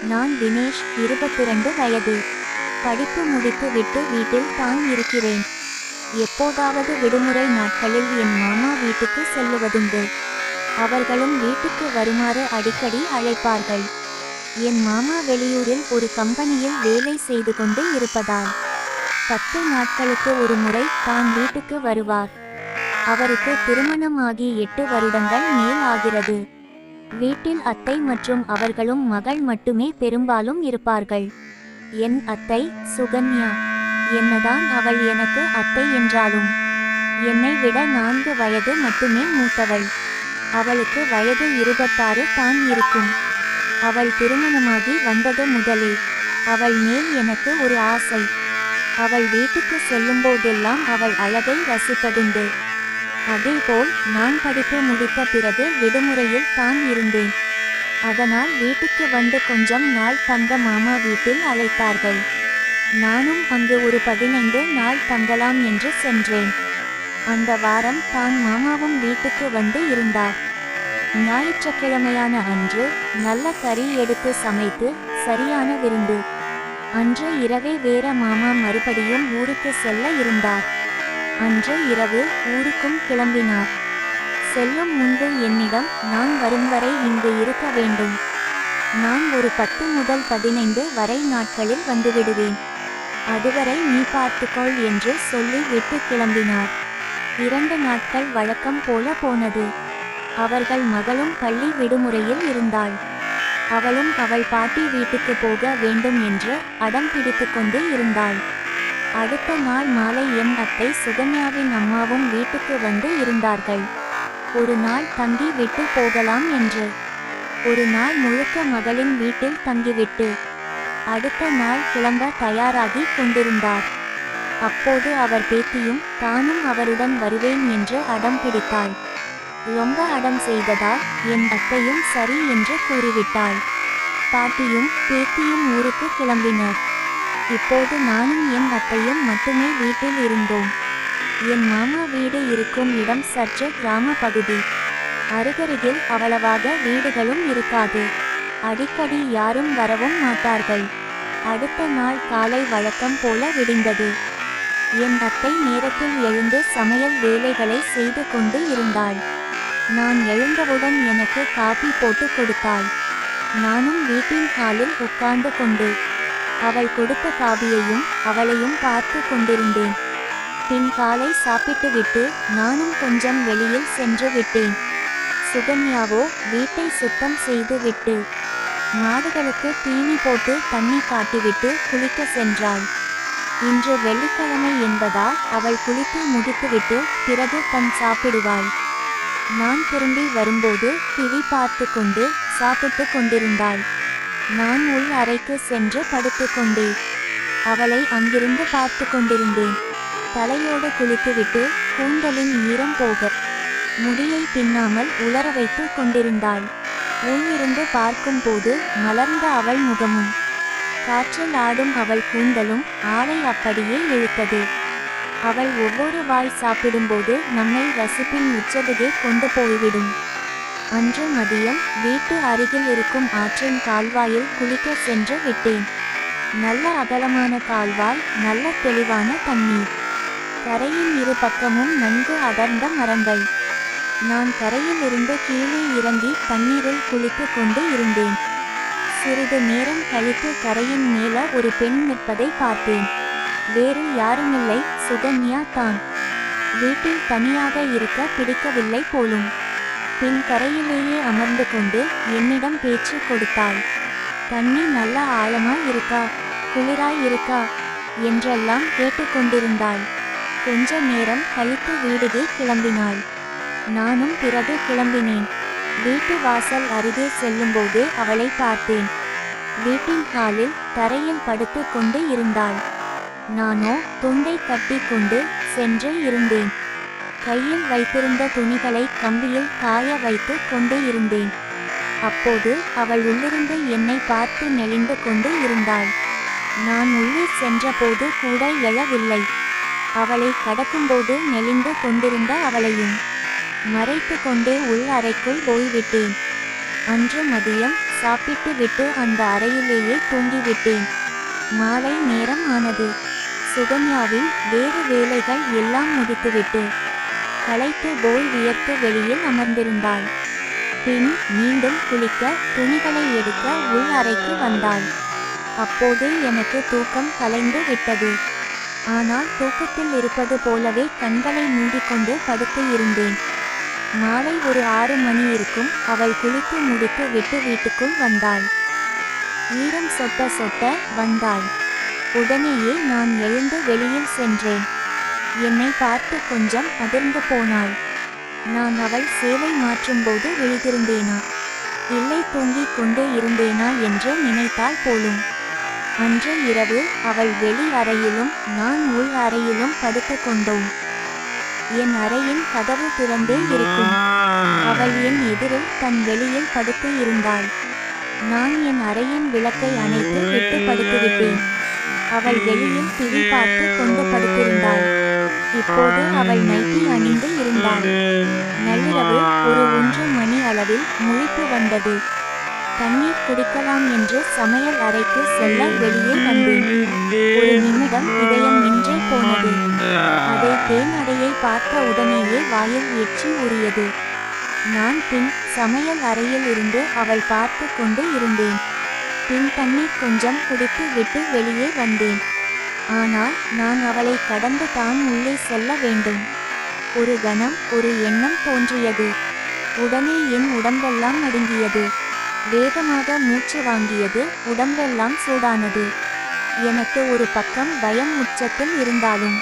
நான் தினேஷ், 22 வயது. படிப்பு முடித்து விட்டு வீட்டில் தான் இருக்கிறேன். எப்போதாவது விடுமுறை நாட்களில் என் மாமா வீட்டுக்கு செல்லுவதுண்டு. அவர்களும் வீட்டுக்கு வருமாறு அடிக்கடி அழைப்பார்கள். என் மாமா வெளியூரில் ஒரு கம்பெனியில் வேலை செய்து கொண்டு இருப்பதால் 10 நாட்களுக்கு ஒரு முறை தான் வீட்டுக்கு வருவார். அவருக்கு திருமணமாகி 8 வருடங்கள் மேல் ஆகிறது. வீட்டில் அத்தை மற்றும் அவர்களும் மகள் மட்டுமே பெரும்பாலும் இருப்பார்கள். என் அத்தை சுகன்யா. என்னதான் அவள் எனக்கு அத்தை என்றாலும் என்னை விட 4 வயது மட்டுமே மூத்தவள். அவளுக்கு வயது 26 தான் இருக்கும். அவள் திருமணமாகி வந்தது முதலே அவள் மேல் எனக்கு ஒரு ஆசை. அவள் வீட்டுக்கு செல்லும்போதெல்லாம் அவள் அழகை ரசிப்பதுண்டு. அதேபோல் நான் படிப்பு முடித்த பிறகு விடுமுறையில் தான் இருந்தேன். அதனால் வீட்டுக்கு வந்து கொஞ்சம் நாள் தங்க மாமா வீட்டில் அழைத்தார்கள். நானும் அங்கு ஒரு 15 நாள் தங்கலாம் என்று சென்றேன். அந்த வாரம் தான் மாமாவும் வீட்டுக்கு வந்து இருந்தார். ஞாயிற்றுக்கிழமையான அன்று நல்ல கறி எடுத்து சமைத்து சரியான விருந்து. அன்று இரவே வேற மாமா மறுபடியும் ஊருக்கு செல்ல இருந்தார். அன்று இரவு ஊருக்கும் கிளம்பினார். செல்லும் முன்பு என்னிடம், நான் வரும் வரை இங்கு இருக்க வேண்டும். நான் ஒரு 10 முதல் 15 வரை நாட்களில் வந்துவிடுவேன். அதுவரை நீ பார்த்துக்கொள் என்று சொல்லி விட்டு கிளம்பினார். 2 நாட்கள் வழக்கம் போல போனது. அவர்கள் மகளும் பள்ளி விடுமுறையில் இருந்தாள். அவளும் அவள் பாட்டி வீட்டுக்கு போக வேண்டும் என்று அடம் பிடித்து கொண்டு இருந்தாள். அடுத்த நாள் மாலை என் அத்தை சுகன்யாவின் அம்மாவும் வீட்டுக்கு வந்து இருந்தார்கள். ஒரு நாள் தங்கி விட்டு போகலாம் என்று. ஒரு நாள் முழுக்க மகளின் வீட்டில் தங்கிவிட்டு அடுத்த நாள் கிளம்ப தயாராகி கொண்டிருந்தார். அப்போது அவர் பேத்தியும் தானும் அவருடன் வருவேன் என்று அடம் பிடித்தாள். ரொம்ப அடம் செய்ததால் என் அத்தையும் சரி என்று கூறிவிட்டாள். பாட்டியும் பேத்தியும் ஊருக்கு கிளம்பினர். இப்போது நானும் என் அத்தையும் மட்டுமே வீட்டில் இருந்தோம். என் மாமா வீடு இருக்கும் இடம் சற்று கிராம பகுதி. அருகருகில் அவ்வளவாக வீடுகளும் இருக்காது. அடிக்கடி யாரும் வரவும் மாட்டார்கள். அடுத்த நாள் காலை வழக்கம் போல விடிந்தது. என் அத்தை நேரத்தில் எழுந்து சமையல் வேலைகளை செய்து கொண்டு இருந்தாள். நான் எழுந்தவுடன் எனக்கு காபி போட்டு கொடுத்தாள். நானும் வீட்டின் ஹாலில் உட்கார்ந்து கொண்டு அவள் கொடுத்த காபியையும் அவளையும் பார்த்து கொண்டிருந்தேன். பின் காலை சாப்பிட்டு விட்டு நானும் கொஞ்சம் வெளியில் சென்று விட்டேன். சுகன்யாவோ வீட்டை சுத்தம் செய்து விட்டு மாடுகளுக்கு தீனி போட்டு தண்ணி காட்டிவிட்டு குளிக்க சென்றாள். இன்று வெள்ளிக்கிழமை என்பதால் அவள் குளித்து முடித்துவிட்டு பிறகு தன் சாப்பிடுவாள். நான் திரும்பி வரும்போது டிவி பார்த்து கொண்டு சாப்பிட்டு கொண்டிருந்தாள். நான் உள் அறைக்கு சென்று படுத்து கொண்டேன். அவளை அங்கிருந்து பார்த்து கொண்டிருந்தேன். தலையோடு குளித்துவிட்டு கூந்தலின் ஈரம் போக முடியை பின்னாமல் உலர வைத்து கொண்டிருந்தாள். உள்ளிருந்து பார்க்கும்போது மலர்ந்த அவள் முகமும் காற்றில் ஆடும் அவள் கூந்தலும் ஆளை அப்படியே இழுத்தது. அவள் ஒவ்வொரு வாய் சாப்பிடும்போது நம்மை ரசிப்பின் உச்சத்துக்கே கொண்டு போய்விடும். அன்று மதியம் வீட்டு அருகில் இருக்கும் ஆற்றின் கால்வாயில் குளிக்க சென்று விட்டேன். நல்ல அகலமான கால்வாய், நல்ல தெளிவான தண்ணீர். கரையின் இரு பக்கமும் நன்கு அடர்ந்த மரங்கள். நான் கரையில் இருந்து கீழே இறங்கி தண்ணீரில் குளித்து கொண்டு இருந்தேன். சிறிது நேரம் கழித்து கரையின் மேல ஒரு பெண் நிற்பதை பார்த்தேன். வேறு யாருமில்லை, சுகன்யா தான். வீட்டில் தனியாக இருக்க பிடிக்கவில்லை போலும். பின் கரையிலேயே அமர்ந்து கொண்டு என்னிடம் பேச்சு கொடுத்தாள். தண்ணி நல்ல ஆழமாய் இருக்கா, குளிராய் இருக்கா என்றெல்லாம் கேட்டுக்கொண்டிருந்தாள். கொஞ்ச நேரம் கழித்து வீடுகே கிளம்பினாள். நானும் பிறகு கிளம்பினேன். வீட்டு வாசல் அருகே செல்லும்போது அவளை பார்த்தேன். வீட்டின் ஹாலில் தரையில் படுத்து கொண்டு இருந்தாள். நானோ துண்டை கட்டி கொண்டு சென்று இருந்தேன். கையில் வைத்திருந்த துணிகளை கம்பியில் காய வைத்து கொண்டு இருந்தேன். அப்போது அவள் உள்ளிருந்து என்னை பார்த்து நெளிந்து கொண்டு இருந்தாள். நான் உள்ளே சென்றபோது கூட எழவில்லை. அவளை கடக்கும்போது நெளிந்து கொண்டிருந்த அவளையும் மறைத்து கொண்டே உள் அறைக்குள் போய்விட்டேன். அன்று மதியம் சாப்பிட்டு விட்டு அந்த அறையிலேயே தூங்கிவிட்டேன். மாலை நேரம் ஆனது. சுகன்யாவின் வேறு வேலைகள் எல்லாம் முடித்துவிட்டு களைத்து போய் வியர்த்து வெளியில் அமர்ந்திருந்தாள். பின் மீண்டும் குளிக்க துணிகளை எடுக்க உள் அறைக்கு வந்தாள். அப்போது எனக்கு தூக்கம் கலைந்து விட்டது. ஆனால் தூக்கத்தில் இருப்பது போலவே கண்களை மூடிக்கொண்டு படுத்து இருந்தேன். மாலை ஒரு 6 மணி இருக்கும். அவள் குளித்து முடித்து விட்டு வீட்டுக்குள் வந்தாள். ஈரம் சொட்ட சொட்ட வந்தாள். உடனேயே நான் எழுந்து வெளியில் சென்றேன். என்னை பார்த்து கொஞ்சம் அதிர்ந்து போனாள். நான் அவள் சேலை மாற்றும்போது விழித்திருந்தேனா இல்லை தூங்கிக் கொண்டு இருந்தேனா என்று நினைத்தாள் போலும். அன்று இரவு அவள் வெளி அறையிலும் நான் உள் அறையிலும் படுத்து கொண்டோம். என் அறையின் கதவு திறந்தே இருக்கும். அவள் என் எதிரில் தன் வெளியில் படுத்து இருந்தாள். நான் என் அறையின் விளக்கை அணைத்து விட்டு படுத்துவிட்டேன். அவள் வெளியில் டிவி பார்த்து கொண்டு படுத்திருந்தாள். இப்போது அவள் நைட்டி அணிந்து இருந்தாள். நள்ளிரவு ஒரு 1 மணி அளவில் முழிப்பு வந்தது. தண்ணீர் குடிக்கலாம் என்று சமையல் அறைக்கு செல்ல வெளியே வந்தேன். ஒரு நிமிடம் இதயம் நின்றே போனது. அதை தேன் அறையை பார்த்த உடனேயே வாயில் எச்சி ஊறியது. நான் பின் சமையல் அறையில் இருந்து அவள் பார்த்து கொண்டு இருந்தேன். பின் தண்ணீர் கொஞ்சம் குடித்து விட்டு வெளியே வந்தேன். ஆனால் நான் அவளை கடந்து தான் உள்ளே செல்ல வேண்டும். ஒரு கணம் ஒரு எண்ணம் தோன்றியது. உடனே என் உடம்பெல்லாம் நடுங்கியது. வேகமாக மூச்சு வாங்கியது. உடம்பெல்லாம் சூடானது. எனக்கு ஒரு பக்கம் பயம் உச்சத்தில் இருந்தாலும்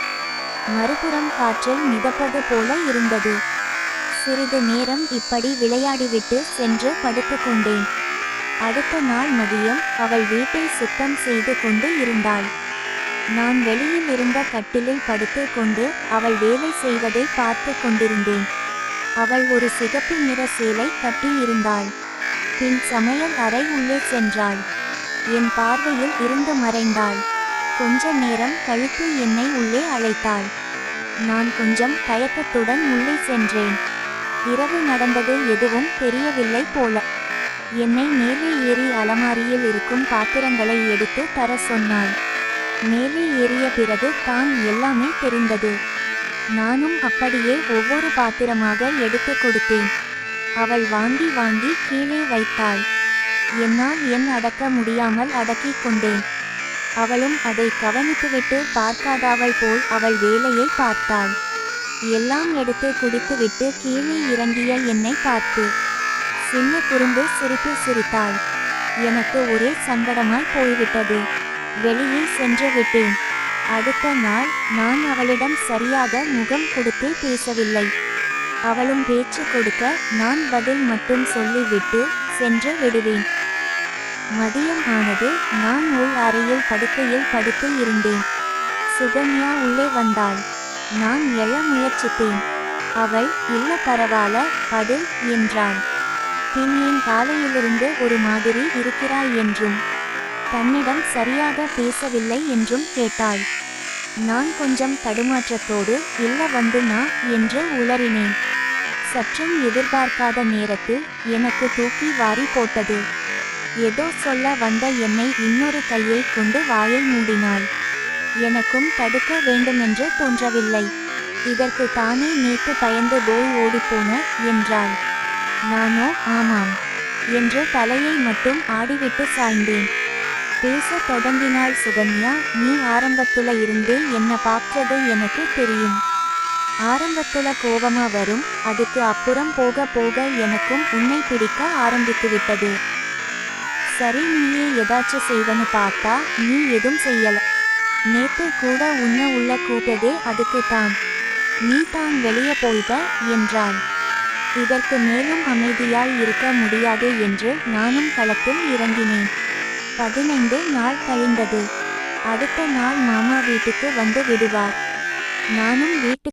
மறுபுறம் காற்றில் மிதப்பது போல இருந்தது. சிறிது நேரம் இப்படி விளையாடிவிட்டு சென்று படுத்து கொண்டேன். அடுத்த நாள் மதியம் அவள் வீட்டை சுத்தம் செய்து கொண்டு இருந்தாள். நான் வெளியில் இருந்த கட்டிலில் படுத்து கொண்டு அவள் வேலை செய்வதை பார்த்து கொண்டிருந்தேன். அவள் ஒரு சிகப்பு நிற சேலை கட்டி இருந்தாள். பின் சமையல் அறை உள்ளே சென்றாள். என் பார்வையில் இருந்து மறைந்தாள். கொஞ்ச நேரம் கழித்து என்னை உள்ளே அழைத்தாள். நான் கொஞ்சம் தயக்கத்துடன் உள்ளே சென்றேன். இரவு நடந்தது எதுவும் தெரியவில்லை போல. என்னை மேலே ஏறி அலமாரியில் இருக்கும் பாத்திரங்களை எடுத்து தர சொன்னாள். மேலே ஏறிய பிறகு தான் எல்லாமே தெரிந்தது. நானும் அப்படியே ஒவ்வொரு பாத்திரமாக எடுத்து கொடுத்தேன். அவள் வாங்கி வாங்கி கீழே வைத்தாள். என்னால் அடக்க முடியாமல் அடக்கிக் கொண்டேன். அவளும் அதை கவனித்துவிட்டு பார்க்காதவள் போல் அவள் வேலையை பார்த்தாள். எல்லாம் எடுத்து குடித்துவிட்டு கீழே இறங்கிய என்னை பார்த்து சின்ன குறும்பு சிரிப்பு சிரித்தாள். எனக்கு ஒரே சங்கடமாய் போய்விட்டது. வெளியே சென்று விட்டேன். அடுத்த நாள் நான் அவளிடம் சரியாக முகம் கொடுத்தே பேசவில்லை. அவளும் பேச்சு கொடுக்க நான் பதில் மட்டும் சொல்லிவிட்டு சென்று விடுவேன். மதியம் ஆனது. நான் உள் அறையில் படுக்கையில் படுத்து இருந்தேன். சுகன்யா உள்ளே வந்தாள். நான் எழ முயற்சித்தேன். அவள் இல்ல பரவாயில்ல படு என்றாள். பின் என் காலையிலிருந்து ஒரு மாதிரி இருக்கிறாய் என்றும் தன்னிடம் சரியாக பேசவில்லை என்றும் கேட்டாள். நான் கொஞ்சம் தடுமாற்றத்தோடு இல்ல வந்து நான் என்று உளறினேன். சற்றும் எதிர்பார்க்காத நேரத்தில் எனக்கு தூக்கி வாரி போட்டது. ஏதோ சொல்ல வந்த என்னை இன்னொரு கையை கொண்டு வாயை மூடினாள். எனக்கும் தடுக்க வேண்டுமென்று தோன்றவில்லை. இதற்கு தானே நேற்று பயந்து போய் ஓடிப்போன என்றாள். நானோ ஆமாம் என்று தலையை மட்டும் ஆடிவிட்டு சாய்ந்தேன். பேசத் தொடங்கினாள் சுகன்யா. நீ ஆரம்பத்துல இருந்தே என்ன பார்க்கறது எனக்கு தெரியும். ஆரம்பத்துல கோபமா வரும். அதுக்கு அப்புறம் போக போக எனக்கும் உன்னை பிடிக்க ஆரம்பித்து விட்டது. சரி நீயே ஏதாச்சும் செய்வன்னு பார்த்தா நீ எதுவும் செய்யல. நேத்து கூட உன்னை உள்ள கூட்டதே அதுக்கு தான். நீ தான் வெளியே போய்த என்றாள். இதற்கு மேலும் அமைதியாய் இருக்க முடியாது என்று நானும் களத்தில் இறங்கினேன். 15 நாள் கழிந்தது. அடுத்த நாள் மாமா வீட்டுக்கு வந்து விடுவார். நானும் வீட்டுக்கு